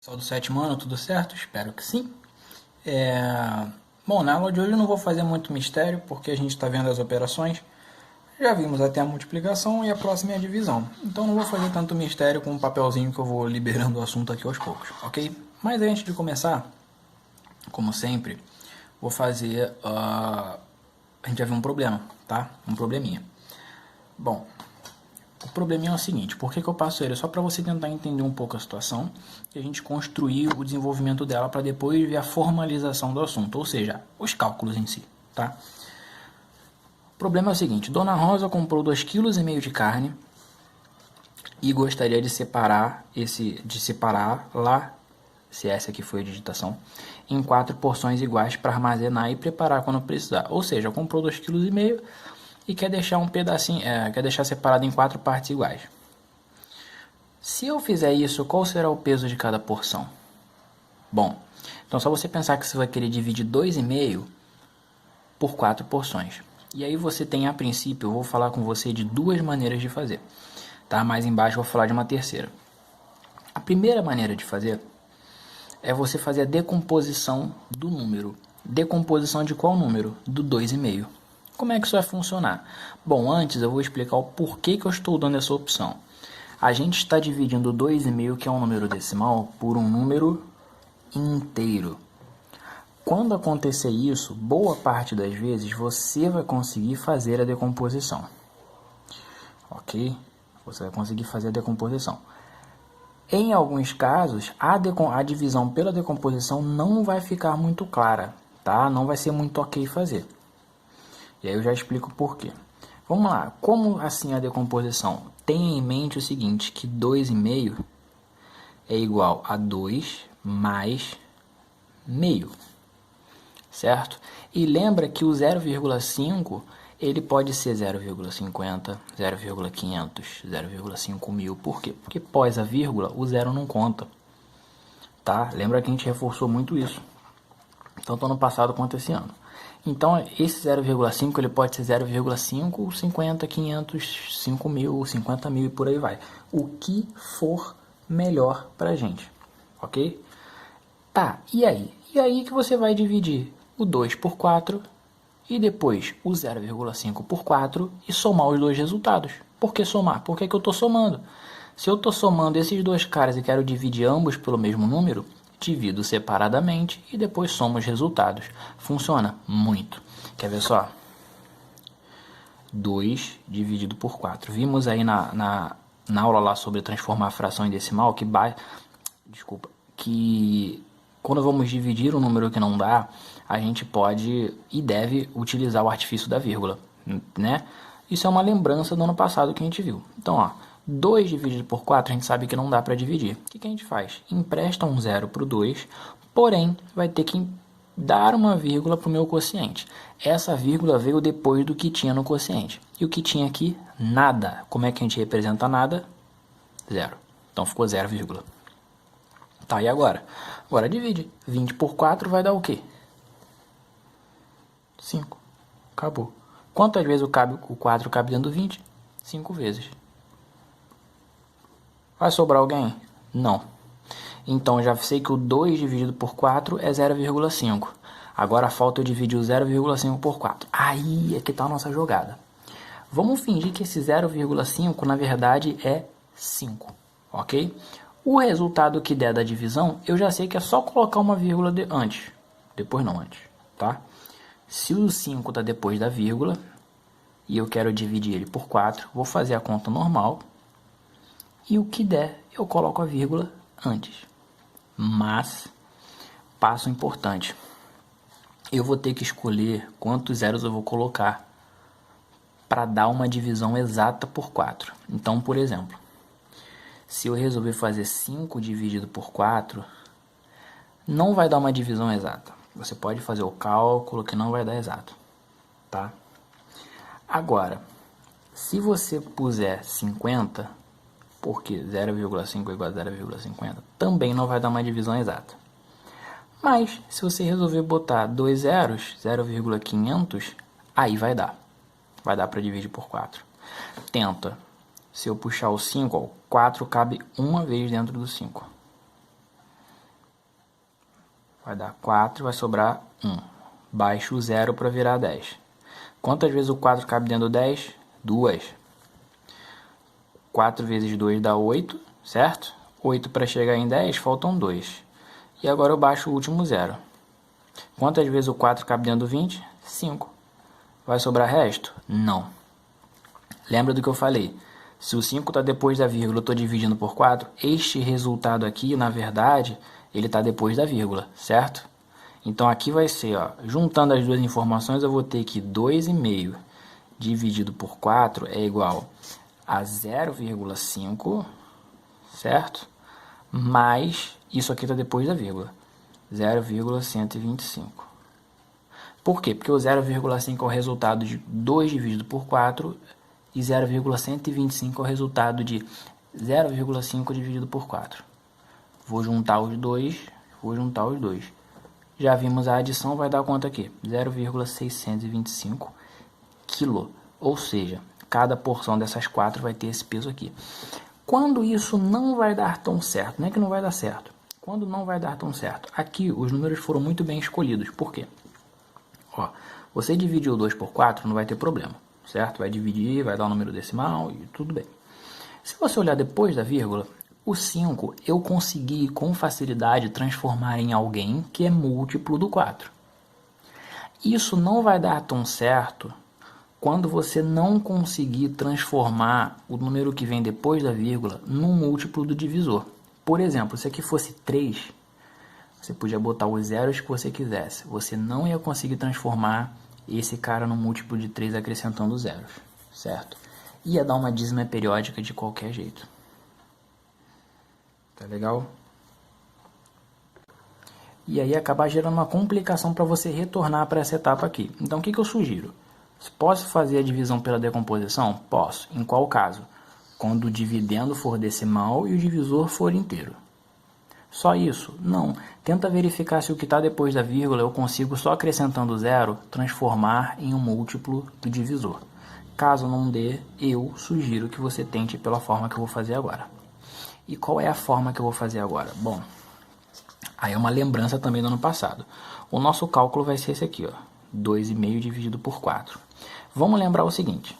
Pessoal do sétimo ano, tudo certo? Espero que sim. Bom, na aula de hoje eu não vou fazer muito mistério, porque a gente está vendo as operações. Já vimos até a multiplicação e a próxima é a divisão. Então não vou fazer tanto mistério com um papelzinho que eu vou liberando o assunto aqui aos poucos, ok? Mas antes de começar, como sempre, vou fazer... a gente já viu um problema, tá? Um probleminha. Bom, o probleminha é o seguinte, por que eu passo ele? Só para você tentar entender um pouco a situação e a gente construir o desenvolvimento dela para depois ver a formalização do assunto, ou seja, os cálculos em si, tá? O problema é o seguinte, Dona Rosa comprou 2,5 kg de carne e gostaria de separar lá, se essa aqui foi a digitação, em 4 porções iguais para armazenar e preparar quando precisar. Ou seja, comprou 2,5 kg e quer deixar um pedacinho, quer deixar separado em 4 partes iguais. Se eu fizer isso, qual será o peso de cada porção? Bom, então só você pensar que você vai querer dividir 2,5 por 4 porções. E aí você tem, a princípio, eu vou falar com você de 2 maneiras de fazer. Tá? Mais embaixo eu vou falar de uma terceira. A primeira maneira de fazer é você fazer a decomposição do número. Decomposição de qual número? Do 2,5. Como é que isso vai funcionar? Bom, antes eu vou explicar o porquê que eu estou dando essa opção. A gente está dividindo 2,5, que é um número decimal, por um número inteiro. Quando acontecer isso, boa parte das vezes você vai conseguir fazer a decomposição. Ok? Você vai conseguir fazer a decomposição. Em alguns casos, a divisão pela decomposição não vai ficar muito clara, tá? Não vai ser muito ok fazer. E aí eu já explico por quê. Vamos lá, como assim a decomposição? Tenha em mente o seguinte, que 2,5 é igual a 2 mais meio, certo? E lembra que o 0,5 ele pode ser 0,50, 0,500, 0,5 mil. Por quê? Porque pós a vírgula, o zero não conta. Tá? Lembra que a gente reforçou muito isso. Tanto ano passado quanto esse ano. Então, esse 0,5 ele pode ser 0,5, 50, 500, 5 mil, 50 mil e por aí vai. O que for melhor pra gente. Ok? Tá, e aí? E aí que você vai dividir o 2 por 4 e depois o 0,5 por 4 e somar os dois resultados. Por que somar? Por que eu estou somando? Se eu estou somando esses dois caras e quero dividir ambos pelo mesmo número, divido separadamente e depois somo os resultados. Funciona muito. Quer ver só? 2 dividido por 4. Vimos aí na aula lá sobre transformar a fração em decimal que quando vamos dividir um número que não dá, a gente pode e deve utilizar o artifício da vírgula, né? Isso é uma lembrança do ano passado que a gente viu. Então, ó, 2 dividido por 4 a gente sabe que não dá para dividir. O que a gente faz? Empresta um zero para o 2, porém vai ter que dar uma vírgula para o meu quociente. Essa vírgula veio depois do que tinha no quociente. E o que tinha aqui? Nada. Como é que a gente representa nada? Zero. Então ficou 0, vírgula. Tá, e agora? Agora divide. 20 por 4 vai dar o quê? 5. Acabou. Quantas vezes o 4 cabe dentro do 20? 5 vezes. Vai sobrar alguém? Não. Então, já sei que o 2 dividido por 4 é 0,5. Agora falta eu dividir o 0,5 por 4. Aí é que está a nossa jogada. Vamos fingir que esse 0,5 na verdade é 5. Ok? O resultado que der da divisão, eu já sei que é só colocar uma vírgula antes. Depois não, antes. Tá? Se o 5 está depois da vírgula e eu quero dividir ele por 4, vou fazer a conta normal. E o que der, eu coloco a vírgula antes. Mas, passo importante. Eu vou ter que escolher quantos zeros eu vou colocar para dar uma divisão exata por 4. Então, por exemplo, se eu resolver fazer 5 dividido por 4, não vai dar uma divisão exata. Você pode fazer o cálculo que não vai dar exato. Tá? Agora, se você puser 50, porque 0,5 é igual a 0,50, também não vai dar uma divisão exata. Mas, se você resolver botar 2 zeros, 0,500, aí vai dar. Vai dar para dividir por 4. Tenta. Se eu puxar o 5, ó, o 4 cabe uma vez dentro do 5. vai dar 4, vai sobrar 1. Baixa o 0 para virar 10. Quantas vezes o 4 cabe dentro do 10? 2. 4 vezes 2 dá 8, certo? 8 para chegar em 10, faltam 2. E agora eu baixo o último 0. Quantas vezes o 4 cabe dentro do 20? 5. Vai sobrar resto? Não. Lembra do que eu falei? Se o 5 está depois da vírgula, eu estou dividindo por 4, este resultado aqui, na verdade, ele está depois da vírgula, certo? Então aqui vai ser, ó, juntando as duas informações, eu vou ter que 2,5 dividido por 4 é igual a 0,5, certo? Mais, isso aqui está depois da vírgula, 0,125. Por quê? Porque o 0,5 é o resultado de 2 dividido por 4 e 0,125 é o resultado de 0,5 dividido por 4. Vou juntar os dois. Já vimos a adição, vai dar quanto aqui? 0,625 kg. Ou seja, cada porção dessas 4 vai ter esse peso aqui. Quando isso não vai dar tão certo, não é que não vai dar certo. Quando não vai dar tão certo, aqui os números foram muito bem escolhidos. Por quê? Ó, você dividiu 2 por 4, não vai ter problema, certo? Vai dividir, vai dar um número decimal e tudo bem. Se você olhar depois da vírgula, o 5 eu consegui com facilidade transformar em alguém que é múltiplo do 4. Isso não vai dar tão certo quando você não conseguir transformar o número que vem depois da vírgula num múltiplo do divisor. Por exemplo, se aqui fosse 3, você podia botar os zeros que você quisesse. Você não ia conseguir transformar esse cara no múltiplo de 3 acrescentando zeros, certo? Ia dar uma dízima periódica de qualquer jeito. Tá legal? E aí acabar gerando uma complicação para você retornar para essa etapa aqui. Então o que eu sugiro? Posso fazer a divisão pela decomposição? Posso. Em qual caso? Quando o dividendo for decimal e o divisor for inteiro. Só isso? Não. Tenta verificar se o que está depois da vírgula eu consigo, só acrescentando zero, transformar em um múltiplo do divisor. Caso não dê, eu sugiro que você tente pela forma que eu vou fazer agora. E qual é a forma que eu vou fazer agora? Bom, aí é uma lembrança também do ano passado. O nosso cálculo vai ser esse aqui, ó, 2,5 dividido por 4. Vamos lembrar o seguinte,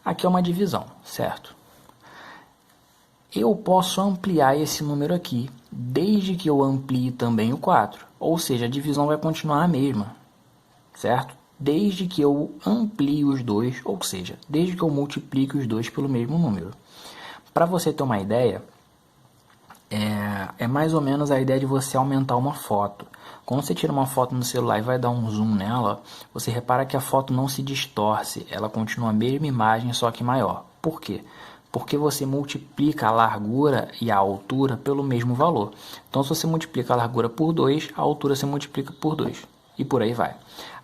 aqui é uma divisão, certo? Eu posso ampliar esse número aqui, desde que eu amplie também o 4. Ou seja, a divisão vai continuar a mesma, certo? Desde que eu amplie os dois, ou seja, desde que eu multiplique os dois pelo mesmo número. Para você ter uma ideia, é mais ou menos a ideia de você aumentar uma foto. Quando você tira uma foto no celular e vai dar um zoom nela, você repara que a foto não se distorce, ela continua a mesma imagem, só que maior. Por quê? Porque você multiplica a largura e a altura pelo mesmo valor. Então, se você multiplica a largura por 2, a altura se multiplica por 2. E por aí vai.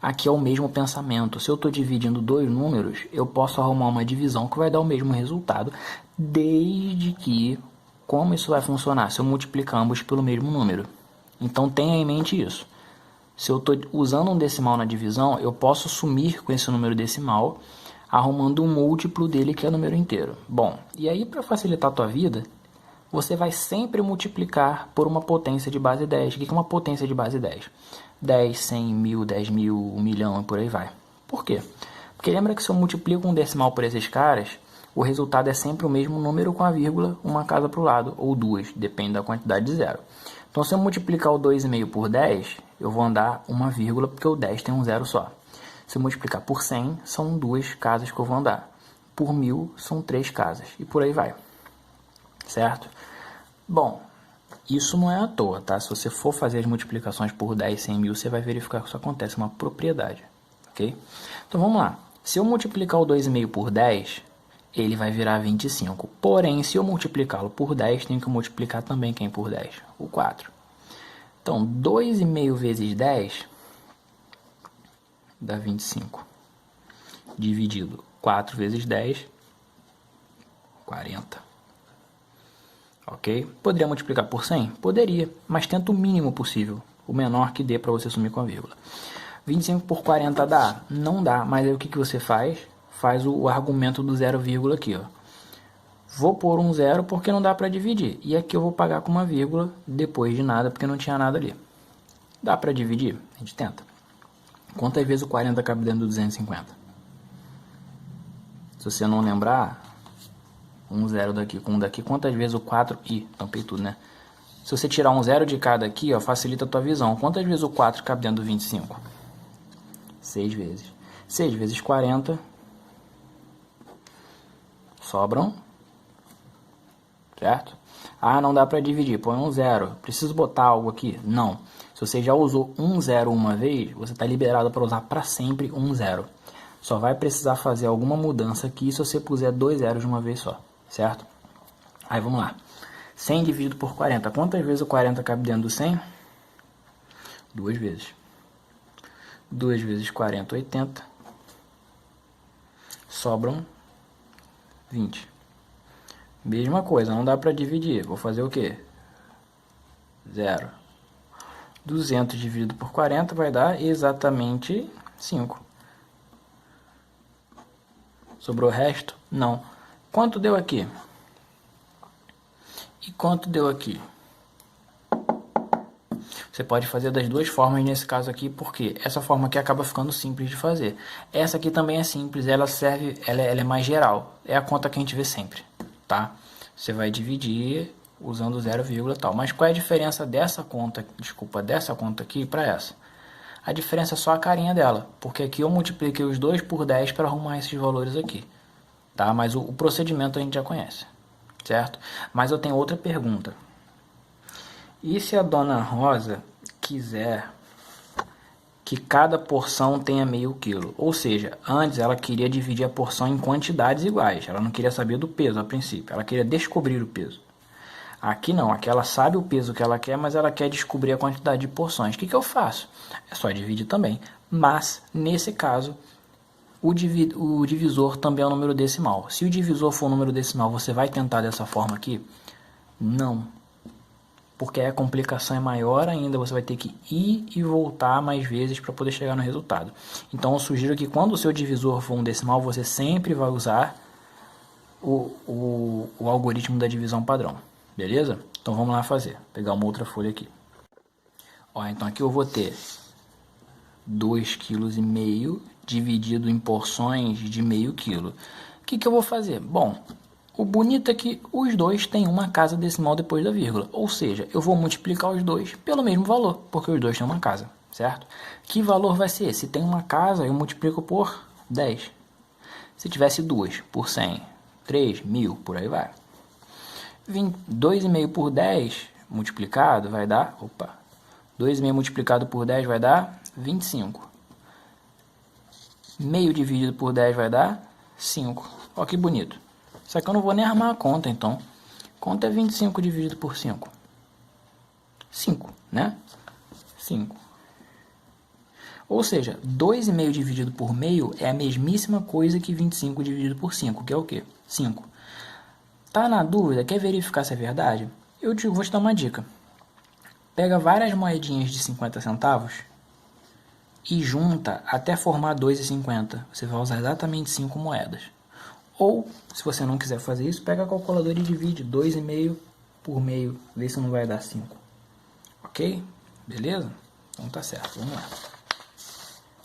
Aqui é o mesmo pensamento. Se eu estou dividindo dois números, eu posso arrumar uma divisão que vai dar o mesmo resultado, desde que... Como isso vai funcionar? Se eu multiplicar ambos pelo mesmo número. Então tenha em mente isso. Se eu estou usando um decimal na divisão, eu posso sumir com esse número decimal, arrumando um múltiplo dele que é o número inteiro. Bom, e aí para facilitar a tua vida, você vai sempre multiplicar por uma potência de base 10. O que é uma potência de base 10? 10, 100, 1000, 10.000, 1 milhão e por aí vai. Por quê? Porque lembra que se eu multiplico um decimal por esses caras, o resultado é sempre o mesmo número com a vírgula, uma casa para o lado, ou duas, depende da quantidade de zero. Então, se eu multiplicar o 2,5 por 10, eu vou andar uma vírgula, porque o 10 tem um zero só. Se eu multiplicar por 100, são duas casas que eu vou andar. Por 1000, são 3 casas, e por aí vai. Certo? Bom, isso não é à toa, tá? Se você for fazer as multiplicações por 10, 100 mil, você vai verificar que isso acontece, é uma propriedade, ok? Então, vamos lá. Se eu multiplicar o 2,5 por 10... ele vai virar 25. Porém, se eu multiplicá-lo por 10, tenho que multiplicar também quem por 10? O 4. Então, 2,5 vezes 10 dá 25. Dividido 4 vezes 10, 40. Ok? Poderia multiplicar por 100? Poderia, mas tenta o mínimo possível. O menor que dê para você sumir com a vírgula. 25 por 40 dá? Não dá, mas aí o que você faz? Faz o argumento do 0, aqui, ó. Vou pôr um 0 porque não dá para dividir. E aqui eu vou pagar com uma vírgula depois de nada, porque não tinha nada ali. Dá para dividir? A gente tenta. Quantas vezes o 40 cabe dentro do 250? Se você não lembrar, um zero daqui com um daqui, quantas vezes o 4... Ih, tampei tudo, né? Se você tirar um zero de cada aqui, ó, facilita a tua visão. Quantas vezes o 4 cabe dentro do 25? 6 vezes. 6 vezes 40. Sobram. Certo? Ah, não dá para dividir. Põe um zero. Preciso botar algo aqui? Não. Se você já usou um zero uma vez, você está liberado para usar para sempre um zero. Só vai precisar fazer alguma mudança aqui se você puser 2 zeros de uma vez só. Certo? Aí vamos lá. 100 dividido por 40. Quantas vezes o 40 cabe dentro do 100? 2 vezes. 2 vezes 40, 80. Sobram 20. Mesma coisa, não dá para dividir. Vou fazer o quê? 0. 200 dividido por 40 vai dar exatamente 5. Sobrou o resto? Não. Quanto deu aqui? E quanto deu aqui? Você pode fazer das duas formas nesse caso aqui, porque essa forma aqui acaba ficando simples de fazer. Essa aqui também é simples, ela é mais geral. É a conta que a gente vê sempre, tá? Você vai dividir usando 0, tal. Mas qual é a diferença dessa conta, dessa conta aqui para essa? A diferença é só a carinha dela, porque aqui eu multipliquei os 2 por 10 para arrumar esses valores aqui, tá? Mas o procedimento a gente já conhece, certo? Mas eu tenho outra pergunta. E se a dona Rosa quiser que cada porção tenha meio quilo? Ou seja, antes ela queria dividir a porção em quantidades iguais. Ela não queria saber do peso a princípio. Ela queria descobrir o peso. Aqui não. Aqui ela sabe o peso que ela quer, mas ela quer descobrir a quantidade de porções. O que eu faço? É só dividir também. Mas, nesse caso, o divisor também é um número decimal. Se o divisor for um número decimal, você vai tentar dessa forma aqui? Não. Porque a complicação é maior ainda, você vai ter que ir e voltar mais vezes para poder chegar no resultado. Então eu sugiro que quando o seu divisor for um decimal, você sempre vai usar o algoritmo da divisão padrão. Beleza? Então vamos lá fazer. Vou pegar uma outra folha aqui. Ó, então aqui eu vou ter 2,5 kg dividido em porções de meio quilo. O que eu vou fazer? Bom, o bonito é que os dois têm uma casa decimal depois da vírgula. Ou seja, eu vou multiplicar os dois pelo mesmo valor, porque os dois têm uma casa, certo? Que valor vai ser? Se tem uma casa, eu multiplico por 10. Se tivesse 2 por 100, 3, 1000, por aí vai. 2,5 por 10 multiplicado vai dar... 2,5 multiplicado por 10 vai dar 25. Meio dividido por 10 vai dar 5. Olha que bonito. Só que eu não vou nem armar a conta, então. Quanto é 25 dividido por 5? 5, né? 5. Ou seja, 2,5 dividido por meio é a mesmíssima coisa que 25 dividido por 5, que é o quê? 5. Tá na dúvida? Quer verificar se é verdade? Eu vou te dar uma dica. Pega várias moedinhas de 50 centavos e junta até formar 2,50. Você vai usar exatamente 5 moedas. Ou, se você não quiser fazer isso, pega a calculadora e divide 2,5 por meio. Vê se não vai dar 5. Ok? Beleza? Então tá certo. Vamos lá.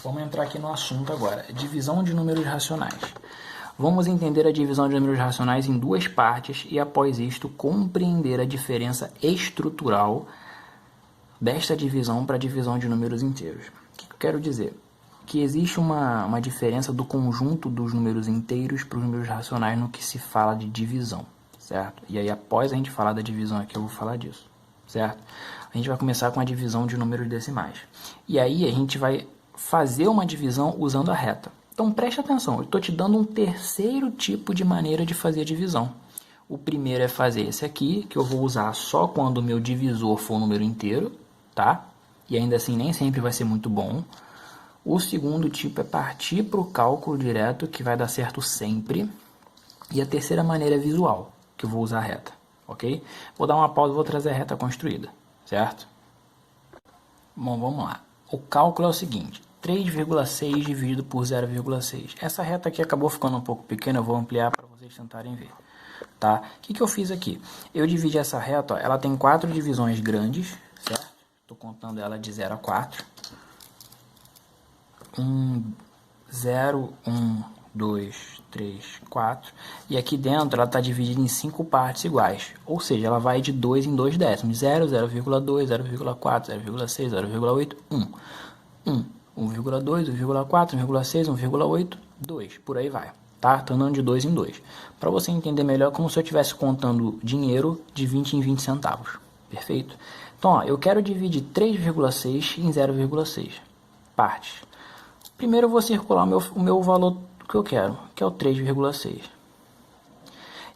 Vamos entrar aqui no assunto agora. Divisão de números racionais. Vamos entender a divisão de números racionais em duas partes e, após isto, compreender a diferença estrutural desta divisão para a divisão de números inteiros. O que eu quero dizer? Que existe uma diferença do conjunto dos números inteiros para os números racionais no que se fala de divisão, certo? E aí, após a gente falar da divisão aqui, eu vou falar disso, certo? A gente vai começar com a divisão de números decimais. E aí, a gente vai fazer uma divisão usando a reta. Então, preste atenção, eu estou te dando um terceiro tipo de maneira de fazer a divisão. O primeiro é fazer esse aqui, que eu vou usar só quando o meu divisor for um número inteiro, tá? E ainda assim, nem sempre vai ser muito bom. O segundo tipo é partir para o cálculo direto, que vai dar certo sempre. E a terceira maneira é visual, que eu vou usar a reta, ok? Vou dar uma pausa e vou trazer a reta construída, certo? Bom, vamos lá. O cálculo é o seguinte, 3,6 dividido por 0,6. Essa reta aqui acabou ficando um pouco pequena, eu vou ampliar para vocês tentarem ver, tá? O que eu fiz aqui? Eu dividi essa reta, ó, ela tem 4 divisões grandes, certo? estou contando ela de 0 a 4. 0, 1, 2, 3, 4. E aqui dentro ela está dividida em 5 partes iguais. Ou seja, ela vai de 2 em 2 décimos. 0, 0,2, 0,4, 0,6, 0,8, 1. 1, 1,2, 1,4, 1,6, 1,8, 2. Por aí vai. Tá? Tô andando de 2 em 2. Para você entender melhor, como se eu estivesse contando dinheiro de 20 em 20 centavos. Perfeito? Então, ó, eu quero dividir 3,6 em 0,6 partes. Primeiro eu vou circular o meu valor que eu quero, que é o 3,6.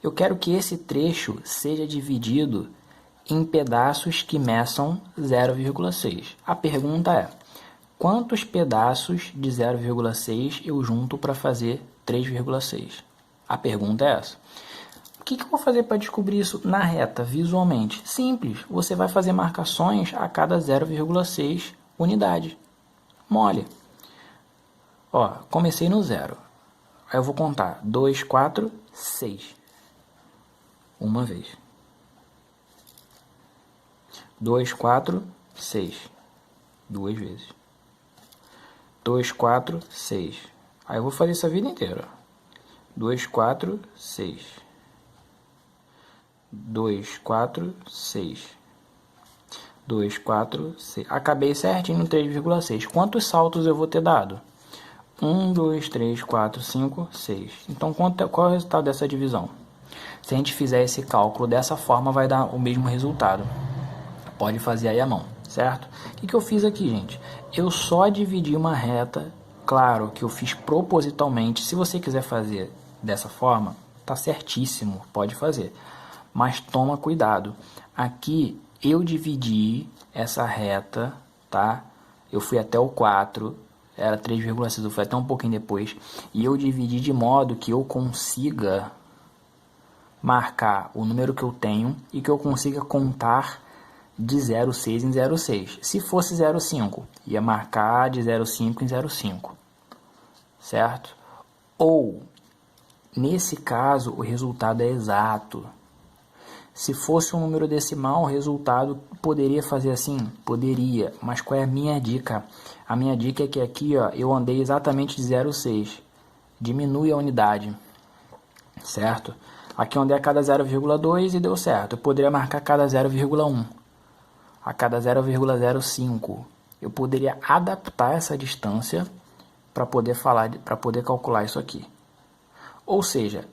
Eu quero que esse trecho seja dividido em pedaços que meçam 0,6. A pergunta é, quantos pedaços de 0,6 eu junto para fazer 3,6? A pergunta é essa. O que eu vou fazer para descobrir isso na reta, visualmente? Simples, você vai fazer marcações a cada 0,6 unidade. Mole. Ó, comecei no 0. Aí eu vou contar 2, 4, 6. Uma vez. 2, 4, 6. Duas vezes. 2, 4, 6. Aí eu vou fazer isso a vida inteira. 2, 4, 6. 2, 4, 6. 2, 4, 6. Acabei certinho no 3,6. Quantos saltos eu vou ter dado? 1, 2, 3, 4, 5, 6. Então, qual é o resultado dessa divisão? Se a gente fizer esse cálculo dessa forma, vai dar o mesmo resultado. Pode fazer aí à mão, certo? O que eu fiz aqui, gente? Eu só dividi uma reta. Claro que eu fiz propositalmente. Se você quiser fazer dessa forma, tá certíssimo, pode fazer. Mas toma cuidado. Aqui eu dividi essa reta, tá? Eu fui até o 4, era 3,6, eu fui até um pouquinho depois. E eu dividi de modo que eu consiga marcar o número que eu tenho e que eu consiga contar de 0,6 em 0,6. Se fosse 0,5, ia marcar de 0,5 em 0,5, certo? Ou, nesse caso, o resultado é exato. Se fosse um número decimal, o resultado poderia fazer assim? Poderia, mas qual é a minha dica? A minha dica é que aqui, ó, eu andei exatamente de 0,6. Diminui a unidade, certo? Aqui eu andei a cada 0,2 e deu certo. Eu poderia marcar a cada 0,1. A cada 0,05. Eu poderia adaptar essa distância para poder calcular isso aqui. Ou seja,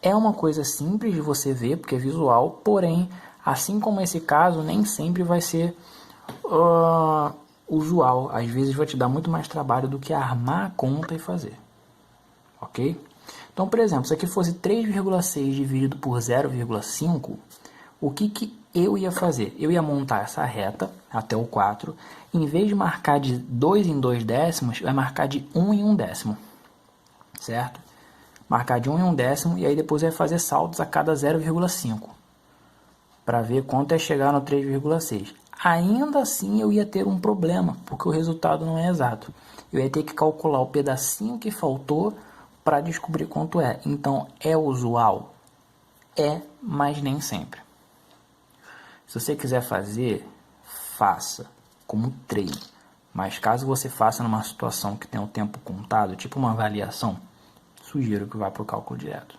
é uma coisa simples de você ver, porque é visual, porém, assim como esse caso, nem sempre vai ser usual. Às vezes vai te dar muito mais trabalho do que armar a conta e fazer. Ok? Então, por exemplo, se aqui fosse 3,6 dividido por 0,5, o que eu ia fazer? Eu ia montar essa reta até o 4. Em vez de marcar de 2 em 2 décimos, vai marcar de 1 em 1 décimo. Certo? Marcar de 1 em 1 décimo e aí depois vai fazer saltos a cada 0,5. Para ver quanto é chegar no 3,6. Ainda assim eu ia ter um problema, porque o resultado não é exato. Eu ia ter que calcular o pedacinho que faltou para descobrir quanto é. Então, é usual? É, mas nem sempre. Se você quiser fazer, faça como treino. Mas caso você faça numa situação que tem o tempo contado, tipo uma avaliação, sugiro que vá para o cálculo direto.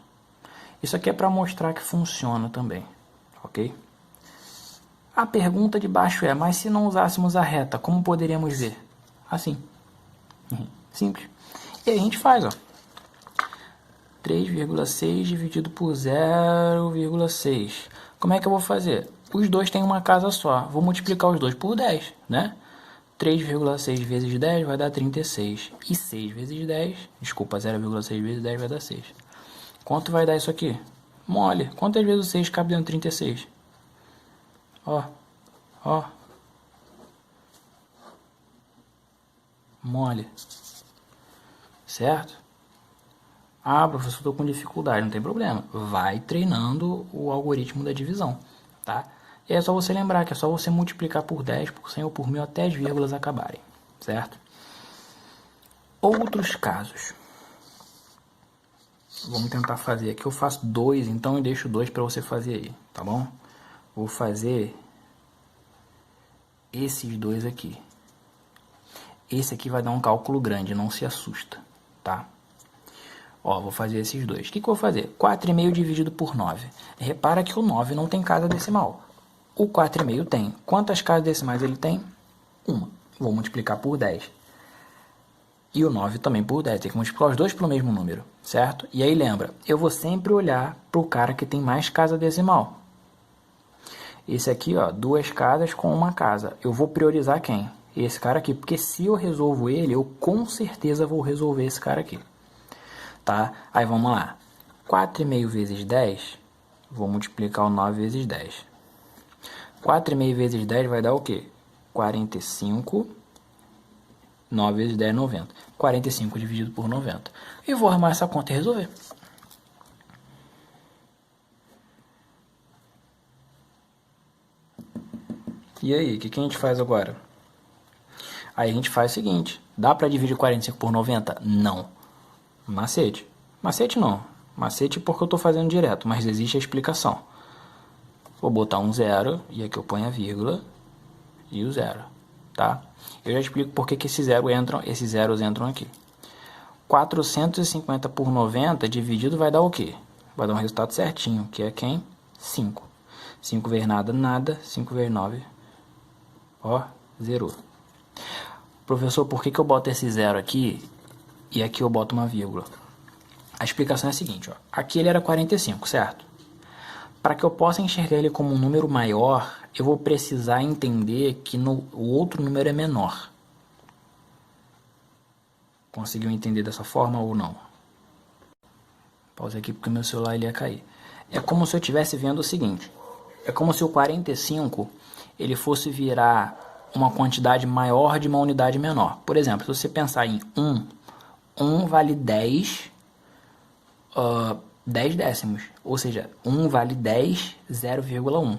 Isso aqui é para mostrar que funciona também, ok? A pergunta de baixo é, mas se não usássemos a reta, como poderíamos ver? Assim. Simples. E aí a gente faz, ó. 3,6 dividido por 0,6. Como é que eu vou fazer? Os dois têm uma casa só. Vou multiplicar os dois por 10, né? 3,6 vezes 10 vai dar 36. E 6 vezes 10, desculpa, 0,6 vezes 10 vai dar 6. Quanto vai dar isso aqui? Mole. Quantas vezes o 6 cabe dentro de 36? Ó. Ó. Mole. Certo? Ah, professor, estou com dificuldade. Não tem problema. Vai treinando o algoritmo da divisão, tá? E é só você lembrar que é só você multiplicar por 10, por 100 ou por 1000 até as vírgulas acabarem, certo? Outros casos. Vamos tentar fazer aqui. Eu faço 2, então eu deixo 2 para você fazer aí, tá bom? Vou fazer esses dois aqui. Esse aqui vai dar um cálculo grande, não se assusta, tá? Ó, vou fazer esses dois. O que eu vou fazer? 4,5 dividido por 9. Repara que o 9 não tem casa decimal. O 4,5 tem. Quantas casas decimais ele tem? Uma. Vou multiplicar por 10. E o 9 também por 10. Tem que multiplicar os dois pelo mesmo número, certo? E aí lembra, eu vou sempre olhar para o cara que tem mais casa decimal. Esse aqui, ó, 2 casas com uma casa. Eu vou priorizar quem? Esse cara aqui, porque se eu resolvo ele, eu com certeza vou resolver esse cara aqui. Tá? Aí vamos lá. 4,5 vezes 10, vou multiplicar o 9 vezes 10. 4,5 vezes 10 vai dar o quê? 45. 9 vezes 10, 90. 45 dividido por 90. E vou arrumar essa conta e resolver. E aí, o que a gente faz agora? Aí a gente faz o seguinte. Dá para dividir 45 por 90? Não. Macete. Macete não. Macete porque eu estou fazendo direto, mas existe a explicação. Vou botar um zero, e aqui eu ponho a vírgula e o zero, tá? Eu já explico por que esses zeros entram aqui. 450 por 90 dividido vai dar o quê? Vai dar um resultado certinho, que é quem? 5. 5 vezes nada, nada. 5 vezes 9, ó, zerou. Professor, por que eu boto esse zero aqui e aqui eu boto uma vírgula? A explicação é a seguinte, ó. Aqui ele era 45, certo? Para que eu possa enxergar ele como um número maior, eu vou precisar entender que o outro número é menor. Conseguiu entender dessa forma ou não? Pausa aqui porque meu celular ele ia cair. É como se eu estivesse vendo o seguinte. É como se o 45 ele fosse virar uma quantidade maior de uma unidade menor. Por exemplo, se você pensar em 1 vale 10 décimos. Ou seja, 1 vale 10, 0,1.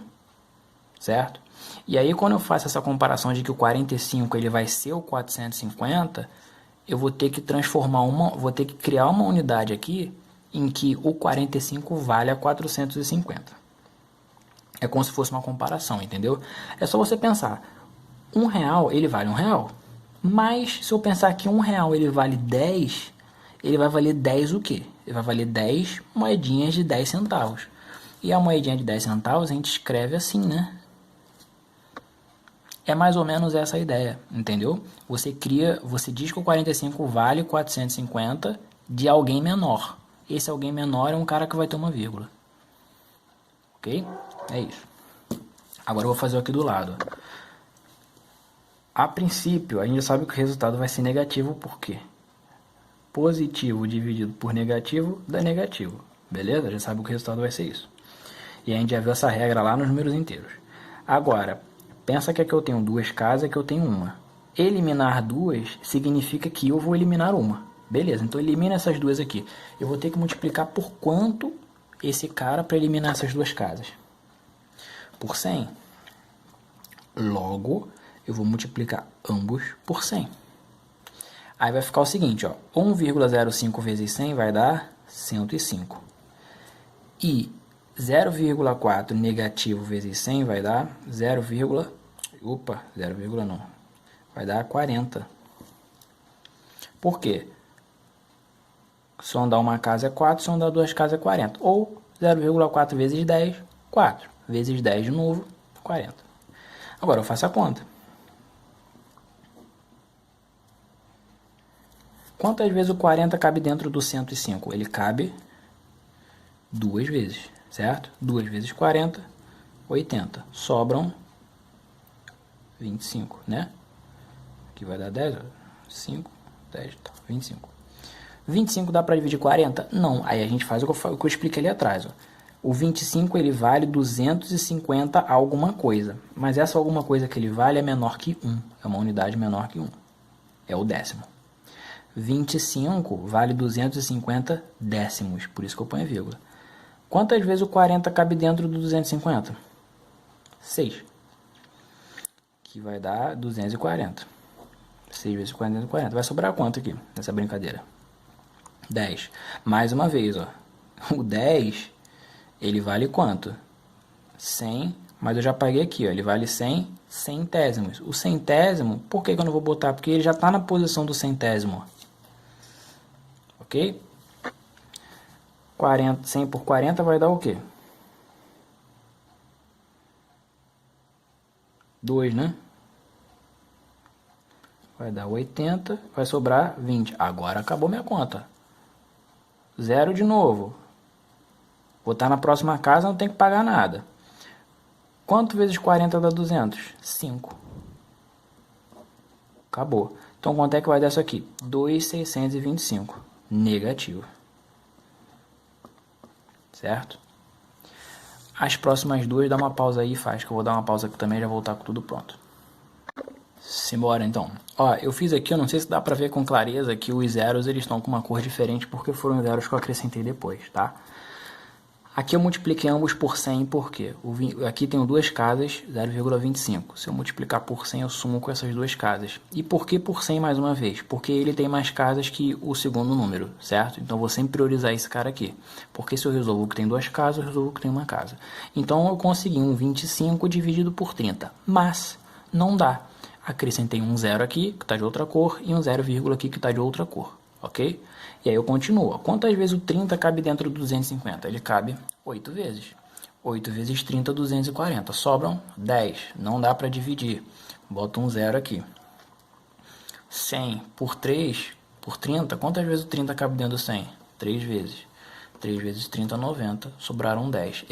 Certo? E aí quando eu faço essa comparação de que o 45 ele vai ser o 450, eu vou ter que vou ter que criar uma unidade aqui em que o 45 vale a 450. É como se fosse uma comparação, entendeu? É só você pensar, R$1 ele vale R$1. Mas se eu pensar que R$1 ele vale 10, ele vai valer 10 o quê? Ele vai valer 10 moedinhas de 10 centavos. E a moedinha de 10 centavos a gente escreve assim, né? É mais ou menos essa a ideia, entendeu? Você diz que o 45 vale 450 de alguém menor. Esse alguém menor é um cara que vai ter uma vírgula. Ok? É isso. Agora eu vou fazer aqui do lado. A princípio, a gente já sabe que o resultado vai ser negativo, por quê? Positivo dividido por negativo dá negativo. Beleza? Já sabe que o resultado vai ser isso. E a gente já viu essa regra lá nos números inteiros. Agora, pensa que aqui eu tenho 2 casas e aqui eu tenho uma. Eliminar 2 significa que eu vou eliminar uma. Beleza, então elimina essas 2 aqui. Eu vou ter que multiplicar por quanto esse cara para eliminar essas 2 casas? Por 100. Logo, eu vou multiplicar ambos por 100. Aí vai ficar o seguinte, ó, 1,05 vezes 100 vai dar 105. E 0,4 negativo vezes 100 vai dar 0, não. Vai dar 40. Por quê? Se eu andar uma casa é 4, se eu andar 2 casas é 40. Ou 0,4 vezes 10, 4. Vezes 10 de novo, 40. Agora eu faço a conta. Quantas vezes o 40 cabe dentro do 105? Ele cabe 2 vezes, certo? 2 vezes 40, 80. Sobram 25, né? Aqui vai dar 10, 5, 10, 25. 25 dá para dividir 40? Não. Aí a gente faz o que eu expliquei ali atrás. Ó. O 25 ele vale 250 alguma coisa. Mas essa alguma coisa que ele vale é menor que 1. É uma unidade menor que 1. É o décimo. 25 vale 250 décimos. Por isso que eu ponho a vírgula. Quantas vezes o 40 cabe dentro do 250? 6. Que vai dar 240. 6 vezes 40, 240. Vai sobrar quanto aqui nessa brincadeira? 10. Mais uma vez, ó. O 10, ele vale quanto? 100 Mas eu já paguei aqui, ó, ele vale 100 centésimos. O centésimo, por que que eu não vou botar? Porque ele já está na posição do centésimo. Ok? 100 por 40 vai dar o quê? 2, né? Vai dar 80, vai sobrar 20. Agora acabou minha conta. Zero de novo. Vou estar na próxima casa, não tem que pagar nada. Quanto vezes 40 dá 200? 5. Acabou. Então quanto é que vai dar isso aqui? 2.625. Negativo. Certo? As próximas duas, dá uma pausa aí e faz, que eu vou dar uma pausa aqui também e já voltar com tudo pronto. Simbora então. Ó, eu fiz aqui, eu não sei se dá pra ver com clareza que os zeros eles estão com uma cor diferente porque foram os zeros que eu acrescentei depois, tá? Aqui eu multipliquei ambos por 100, por quê? Aqui tenho duas casas, 0,25. Se eu multiplicar por 100, eu sumo com essas duas casas. E por que por 100 mais uma vez? Porque ele tem mais casas que o segundo número, certo? Então eu vou sempre priorizar esse cara aqui. Porque se eu resolvo que tem duas casas, eu resolvo que tem uma casa. Então eu consegui um 25 dividido por 30. Mas não dá. Acrescentei um zero aqui, que está de outra cor, e um 0, aqui, que está de outra cor. Ok? E aí eu continuo. Quantas vezes o 30 cabe dentro do 250? Ele cabe 8 vezes. 8 vezes 30, 240. Sobram 10. Não dá para dividir. Boto um 0 aqui. 100 por 3, por 30. Quantas vezes o 30 cabe dentro do 100? 3 vezes. 3 vezes 30, 90. Sobraram 10.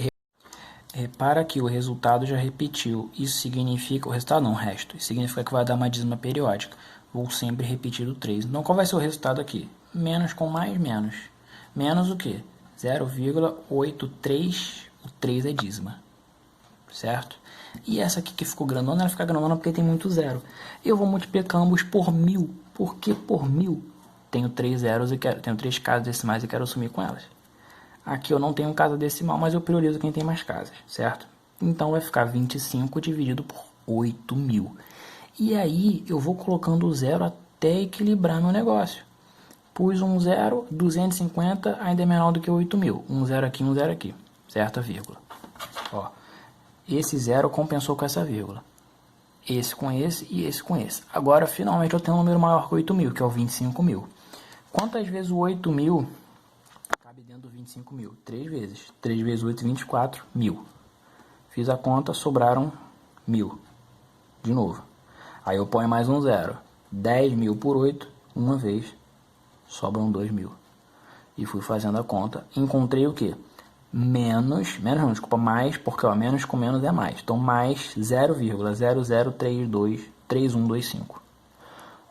Repara que o resultado já repetiu. Isso significa... O resultado não, o resto. Isso significa que vai dar uma dízima periódica. Vou sempre repetir o 3. Então, qual vai ser o resultado aqui? Menos com mais menos. Menos o quê? 0,83. O 3 é dízima. Certo? E essa aqui que ficou grandona, ela fica grandona porque tem muito zero. Eu vou multiplicar ambos por 1000. Por que por 1000? Tenho 3 zeros e tenho 3 casas decimais e quero sumir com elas. Aqui eu não tenho casa decimal, mas eu priorizo quem tem mais casas, certo? Então vai ficar 25 dividido por 8.000. E aí eu vou colocando o zero até equilibrar no negócio. Pus um zero, 250 ainda é menor do que 8.000. Um zero aqui, certo? A vírgula. Ó, esse zero compensou com essa vírgula. Esse com esse e esse com esse. Agora, finalmente, eu tenho um número maior que 8.000, que é o 25.000. Quantas vezes o 8.000 cabe dentro do 25.000? 3 vezes. 3 vezes 8, 24.000. Fiz a conta, sobraram 1.000. De novo. Aí eu ponho mais um zero. 10.000 por 8, uma vez, sobram 2.000. E fui fazendo a conta. Encontrei o quê? Menos não, desculpa, mais, porque ó, menos com menos é mais. Então, mais 0,00323125.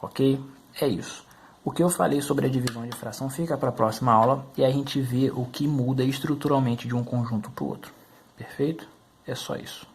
Ok? É isso. O que eu falei sobre a divisão de fração fica para a próxima aula e a gente vê o que muda estruturalmente de um conjunto para o outro. Perfeito? É só isso.